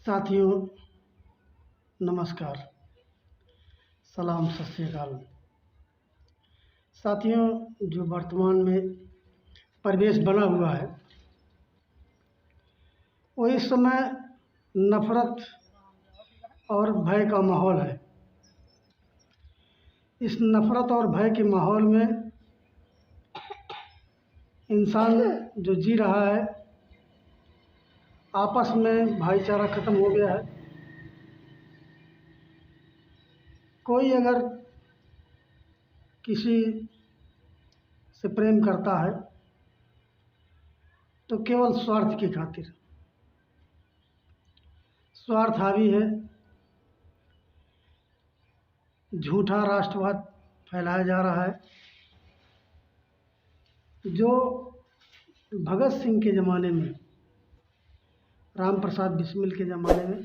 साथियों नमस्कार, सलाम, सत श्री अकाल। साथियों, जो वर्तमान में परिवेश बना हुआ है वो इस समय नफ़रत और भय का माहौल है। इस नफ़रत और भय के माहौल में इंसान जो जी रहा है, आपस में भाईचारा ख़त्म हो गया है। कोई अगर किसी से प्रेम करता है तो केवल स्वार्थ की खातिर। स्वार्थ हावी है, झूठा राष्ट्रवाद फैलाया जा रहा है। जो भगत सिंह के ज़माने में, राम प्रसाद बिस्मिल के ज़माने में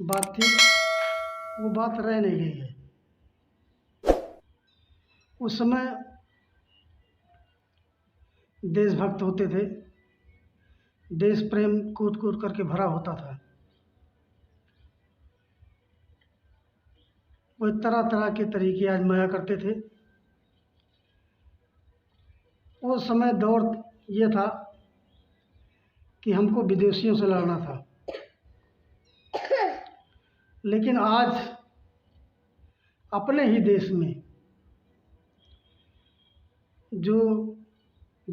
बात थी, वो बात रह नहीं गई है। उस समय देशभक्त होते थे, देश प्रेम कूट कूट करके भरा होता था। वो तरह तरह के तरीके आजमाया करते थे। वो समय दौर ये था कि हमको विदेशियों से लड़ना था, लेकिन आज अपने ही देश में जो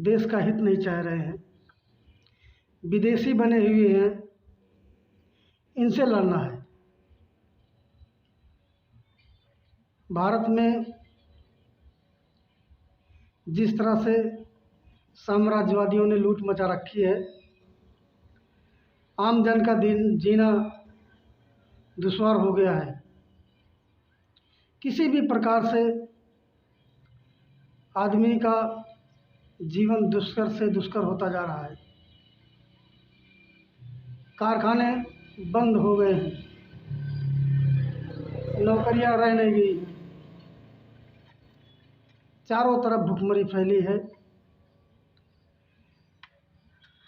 देश का हित नहीं चाह रहे हैं, विदेशी बने हुए हैं, इनसे लड़ना है। भारत में जिस तरह से साम्राज्यवादियों ने लूट मचा रखी है, आम जन का दिन जीना दुश्वार हो गया है। किसी भी प्रकार से आदमी का जीवन दुष्कर से दुष्कर होता जा रहा है। कारखाने बंद हो गए हैं, नौकरियां रह नहीं गई हैं, चारों तरफ भुखमरी फैली है।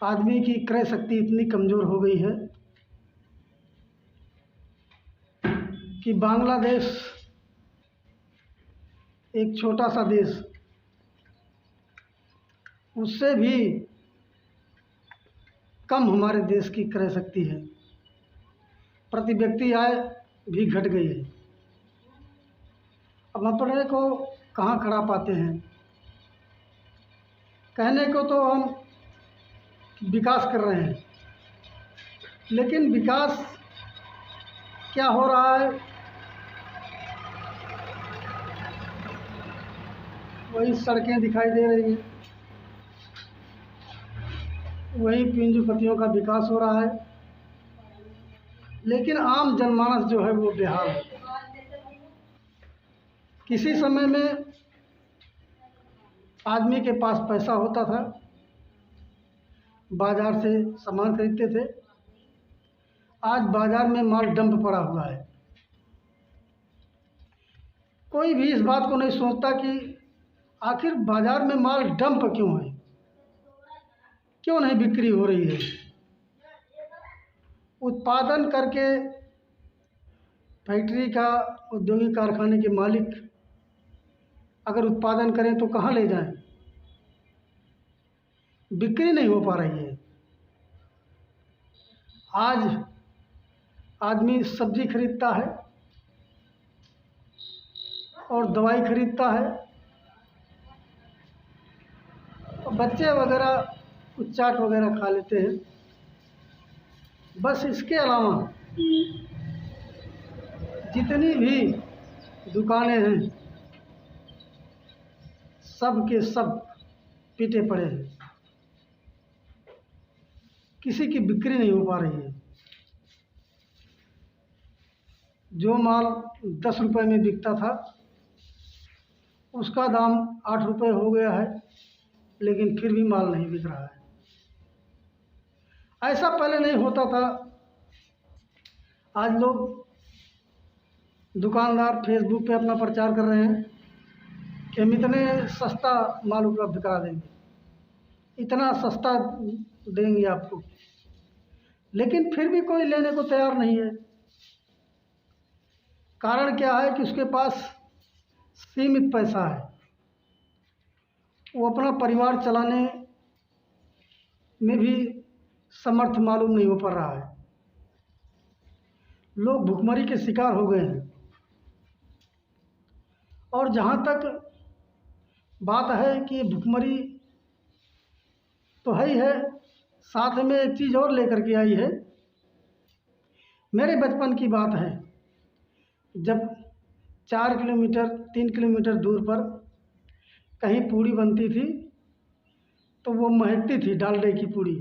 आदमी की क्रय शक्ति इतनी कमज़ोर हो गई है कि बांग्लादेश एक छोटा सा देश, उससे भी कम हमारे देश की क्रय शक्ति है। प्रति व्यक्ति आय भी घट गई है। अब अपने को कहाँ खड़ा पाते हैं? कहने को तो हम विकास कर रहे हैं, लेकिन विकास क्या हो रहा है? वही सड़कें दिखाई दे रही हैं, वही पूंजीपतियों का विकास हो रहा है, लेकिन आम जनमानस जो है वो बेहाल है। किसी समय में आदमी के पास पैसा होता था, बाजार से सामान खरीदते थे। आज बाजार में माल डंप पड़ा हुआ है। कोई भी इस बात को नहीं सोचता कि आखिर बाजार में माल डंप क्यों है, क्यों नहीं बिक्री हो रही है। उत्पादन करके फैक्ट्री का, औद्योगिक कारखाने के मालिक अगर उत्पादन करें तो कहाँ ले जाएं? बिक्री नहीं हो पा रही है। आज आदमी सब्जी खरीदता है और दवाई खरीदता है, और बच्चे वगैरह कुछ चाट वगैरह खा लेते हैं। बस इसके अलावा जितनी भी दुकानें हैं, सब के सब पीटे पड़े हैं। किसी की बिक्री नहीं हो पा रही है। जो माल 10 रुपये में बिकता था, उसका दाम 8 रुपये हो गया है, लेकिन फिर भी माल नहीं बिक रहा है। ऐसा पहले नहीं होता था। आज लोग, दुकानदार फेसबुक पे अपना प्रचार कर रहे हैं कि हम इतने सस्ता माल उपलब्ध करा देंगे, इतना सस्ता देंगे आपको। लेकिन फिर भी कोई लेने को तैयार नहीं है। कारण क्या है कि उसके पास सीमित पैसा है, वो अपना परिवार चलाने में भी समर्थ मालूम नहीं हो पा रहा है। लोग भुखमरी के शिकार हो गए हैं। और जहाँ तक बात है कि भुखमरी तो है ही है, साथ में एक चीज़ और लेकर के आई है। मेरे बचपन की बात है, जब 4 किलोमीटर 3 किलोमीटर दूर पर कहीं पूड़ी बनती थी तो वो महकती थी, डालडे की पूड़ी,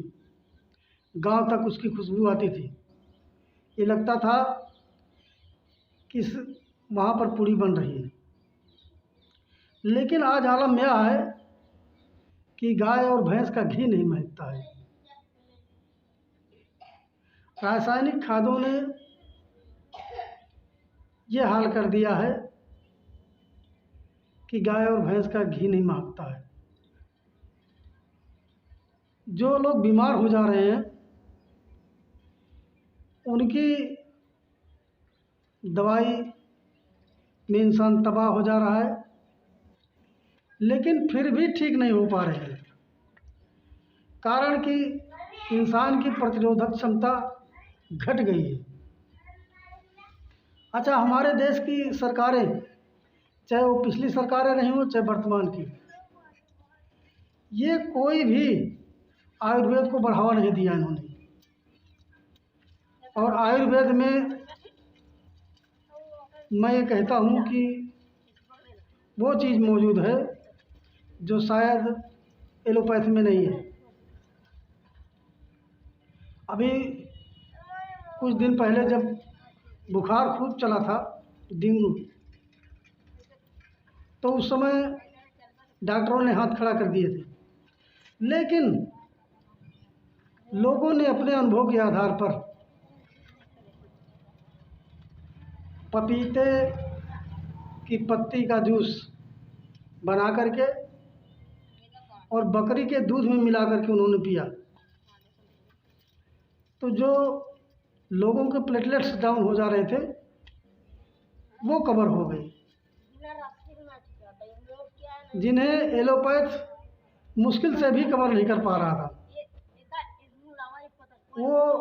गांव तक उसकी खुशबू आती थी। ये लगता था कि वहाँ पर पूड़ी बन रही है। लेकिन आज आलम यह है कि गाय और भैंस का घी नहीं महकता है। रासायनिक खादों ने ये हाल कर दिया है कि गाय और भैंस का घी नहीं महकता है। जो लोग बीमार हो जा रहे हैं उनकी दवाई में इंसान तबाह हो जा रहा है, लेकिन फिर भी ठीक नहीं हो पा रहे हैं। कारण कि इंसान की प्रतिरोधक क्षमता घट गई है। अच्छा, हमारे देश की सरकारें, चाहे वो पिछली सरकारें रही हों चाहे वर्तमान की, ये कोई भी आयुर्वेद को बढ़ावा नहीं दिया इन्होंने। और आयुर्वेद में मैं ये कहता हूँ कि वो चीज़ मौजूद है जो शायद एलोपैथ में नहीं है। अभी कुछ दिन पहले जब बुखार खूब चला था, डेंगू, तो उस समय डॉक्टरों ने हाथ खड़ा कर दिए थे। लेकिन लोगों ने अपने अनुभव के आधार पर पपीते की पत्ती का जूस बना करके और बकरी के दूध में मिला करके उन्होंने पिया, तो जो लोगों के प्लेटलेट्स डाउन हो जा रहे थे वो कवर हो गए। जिन्हें एलोपैथ मुश्किल से भी कवर नहीं कर पा रहा था, वो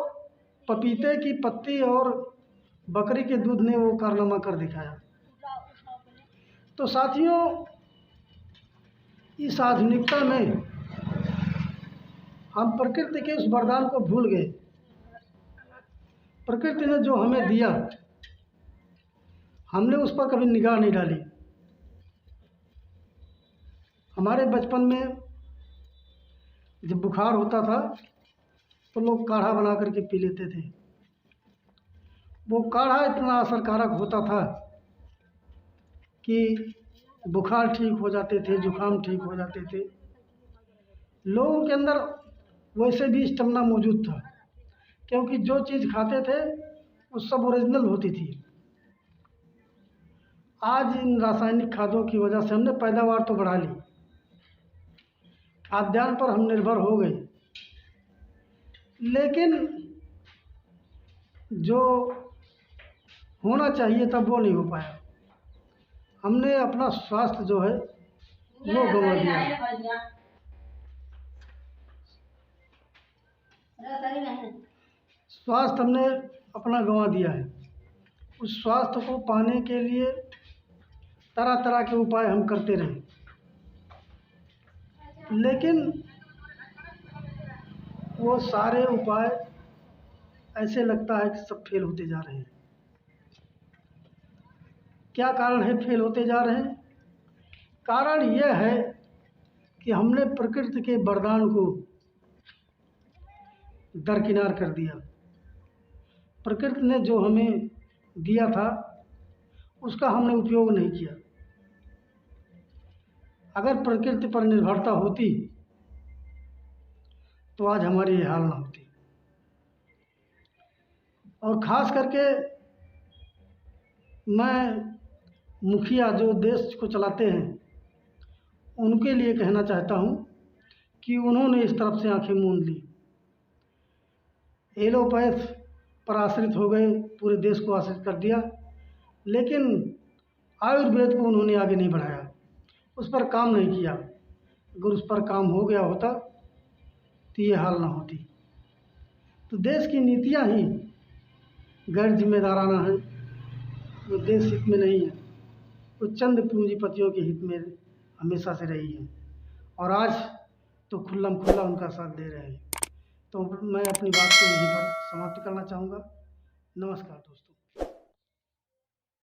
पपीते की पत्ती और बकरी के दूध ने वो कारनामा कर दिखाया। तो साथियों, इस आधुनिकता में हम प्रकृति के उस वरदान को भूल गए। प्रकृति ने जो हमें दिया, हमने उस पर कभी निगाह नहीं डाली। हमारे बचपन में जब बुखार होता था तो लोग काढ़ा बना करके पी लेते थे। वो काढ़ा इतना असरकारक होता था कि बुखार ठीक हो जाते थे, जुकाम ठीक हो जाते थे। लोगों के अंदर वैसे भी स्टेमिना मौजूद था, क्योंकि जो चीज़ खाते थे वो सब ओरिजिनल होती थी। आज इन रासायनिक खादों की वजह से हमने पैदावार तो बढ़ा ली, खाद्यान्न पर हम निर्भर हो गए, लेकिन जो होना चाहिए तब वो नहीं हो पाया। हमने अपना स्वास्थ्य जो है वो गंवा दिया। स्वास्थ्य हमने अपना गंवा दिया है। उस स्वास्थ्य को पाने के लिए तरह तरह के उपाय हम करते रहे, लेकिन वो सारे उपाय ऐसे लगता है कि सब फेल होते जा रहे हैं। क्या कारण है फेल होते जा रहे हैं? कारण यह है कि हमने प्रकृति के वरदान को दरकिनार कर दिया। प्रकृति ने जो हमें दिया था उसका हमने उपयोग नहीं किया। अगर प्रकृति पर निर्भरता होती तो आज हमारी ये हाल ना होती। और ख़ास करके मैं मुखिया जो देश को चलाते हैं उनके लिए कहना चाहता हूँ कि उन्होंने इस तरफ से आंखें मूंद ली। एलोपैथ पर आश्रित हो गए, पूरे देश को आश्रित कर दिया। लेकिन आयुर्वेद को उन्होंने आगे नहीं बढ़ाया, उस पर काम नहीं किया। अगर उस पर काम हो गया होता तो ये हाल ना होती। तो देश की नीतियाँ ही गैर जिम्मेदाराना हैं, वो देश हित में नहीं है, वो चंद पूंजीपतियों के हित में हमेशा से रही है, और आज तो खुल्लम खुल्ला उनका साथ दे रहे हैं। तो मैं अपनी बात को यहीं पर समाप्त करना चाहूँगा। नमस्कार दोस्तों।